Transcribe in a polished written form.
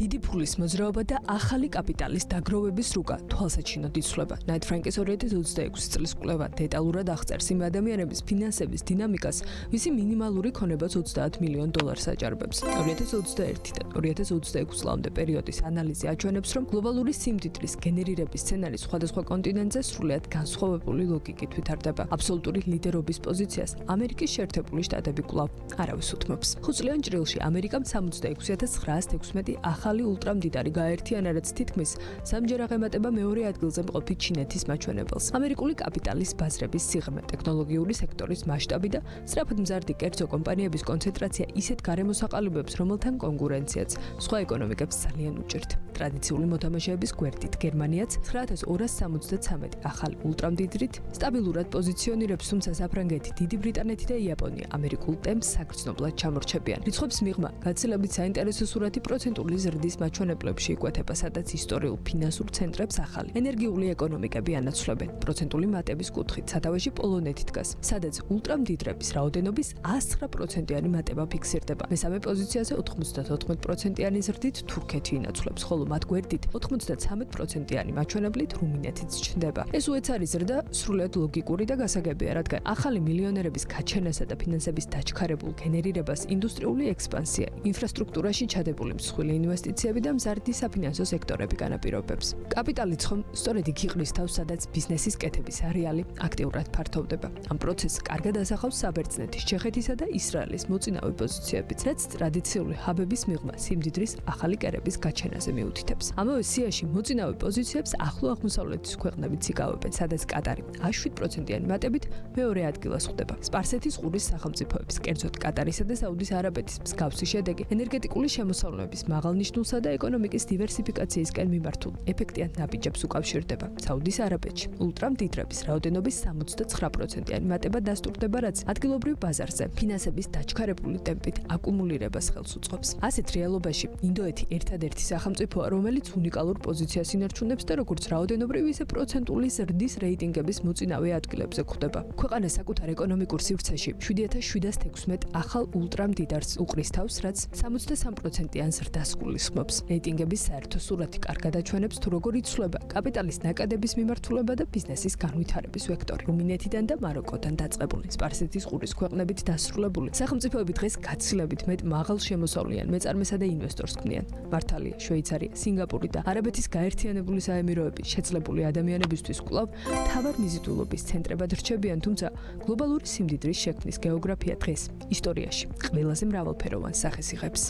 დიდი ფულის მოძრაობა და ახალი კაპიტალის დაგროვების რუკა თვალსაჩინოდ იცვლება. Knight Frank-ის 2026 წლის კვლევა დეტალურად აღწერს იმ ადამიანების ფინანსების დინამიკას, ვისი მინიმალური ქონებაც $30 მილიონ აჭარბებს. 2021-დან 2026 წლამდე პერიოდის ანალიზი აჩვენებს, რომ გლობალური სიმდიდრის გენერირების სცენარი სხვადასხვა კონტინენტზე სრულიად განსხვავებული ლოგიკით ვითარდება. აბსოლუტური ლიდერობის პოზიციას ამერიკის შეერთებული შტატები კვლავ არავის უთმობს. 5 წლიან ჭრილში ამერიკამ 66,916 ახალი ულტრამდიდარი გააერთიანა, რაც თითქმის სამჯერ აღემატება მეორე ადგილზე მყოფი ჩინეთის მაჩვენებელს. ამერიკული კაპიტალის ბაზრების სიღრმე, ტექნოლოგიური სექტორის მასშტაბი და სწრაფად მზარდი კერძო კომპანიების კონცენტრაცია ისეთ გარემოს აყალიბებს, რომელთან კონკურენციაც სხვა ეკონომიკებს ძალიან უჭირთ. ტრადიციული მოთამაშეების გვერდით გერმანიაც 9273 ახალი ულტრამდიდრით სტაბილურად პოზიციონირებს, თუმცა საფრანგეთი, დიდი ბრიტანეთი და იაპონია ამერიკულ ტემპს საგრძნობლად ჩამორჩებიან. რიცხვების მიღმა გაცილებით საინტერესო სურათი პროცენტული ზრდის მაჩვენებლებში იკვეთება, სადაც ისტორიულ ფინანსურ ცენტრებს ახალი ენერგიული ეკონომიკები ანაცვლებენ. პროცენტული მატების კუთხით სათავეში პოლონეთი დგას, სადაც ულტრამდიდრების რაოდენობის 109%-იანი მატება ფიქსირდება. მესამე პოზიციაზე 94%-იანი ზრდით თურქეთი ინაცვლებს, ხოლო მათ გვერდით 93%-იანი მაჩვენებლით რუმინეთიც ჩნდება. ეს უეცარი ზრდა სრულიად ლოგიკური და გასაგებია, რადგან ახალი მილიონერების გაჩენასა და ფინანსების დაჩქარებულ გენერირებას ინდუსტრიული ექსპანსია, ინფრასტრუქტურაში ჩადებული მსხვილი ინვესტიციები და მზარდი საფინანსო სექტორები განაპირობებს. კაპიტალი ცხომ სწორედ იქ იყრის თავს, სადაც ბიზნესის კეთების არეალი აქტიურად ფართოვდება. ამ პროცესს კარგად ასახავს საბერძნეთის, ჩეხეთისა და ისრაელის მოწინავე პოზიციებიც, რაც ტრადიციული ჰაბების მიღმა სიმდიდრის ახალი კერების გაჩენაზე მიუთითებს. ამავე სიაში მოწინავე პოზიციებს ახლო აღმოსავლეთის ქვეყნებიც იკავებენ, სადაც კატარი 7%-იანი მატებით მეორე ადგილას ხვდება. სპარსეთის ყურის სახელმწიფოების, კერძოდ კატარისა და საუდის არაბეთის მსგავსი შედეგი ენერგეტიკული შემოსავლების მაღალნიშნულსა და ეკონომიკის დივერსიფიკაციისკენ მიმართულ ეფექტიან ნაბიჯებს უკავშირდება. საუდის არაბეთში ულტრამდიდრების რაოდენობის 69%-იანი მატება დასტურდება, რაც ადგილობრივ ბაზარზე ფინანსების დაჩქარებული ტემპით აკუმულირებას ხელს უწყობს. ასეთ რეალობაში ინდოეთი ერთადერთი სახელმწიფოა, რომელიც უნიკალურ პოზიციას ინარჩუნებს და როგორც რაოდენობრივ, ისე პროცენტული ზრდის რეიტინგების მოწინავე ადგილებზე გვხვდება. ქვეყანა საკუთარ ეკონომიკურ სივრცეში 7716 ახალ ულტრამდიდარს უყრის თავს, რაც 63%-იან ზრდას გულისხმობს. რეიტინგების საერთო სურათი კარგად აჩვენებს, თუ როგორ იცვლება კაპიტალის ნაკადების მიმართულება და ბიზნესის განვითარების ვექტორი. რუმინეთიდან და მაროკოდან დაწყებული, სპარსეთის ყურის ქვეყნებით დასრულებული სახელმწიფოები დღეს გაცილებით მეტ მაღალ შემოსავლიან მეწარმესა და ინვესტორს ქმნიან. მართალია, შვეიცარია, სინგაპური და არაბეთის გაერთიანებული საემიროები შეძლებული ადამიანებისთვის კვლავ თავად მიზიდულობის ცენტრებად რჩებიან, თუმცა გლობალური სიმდიდრის შექმნის გეოგრაფია დღეს ისტორიაში ყველაზე მრავალფეროვან სახეს იღებს.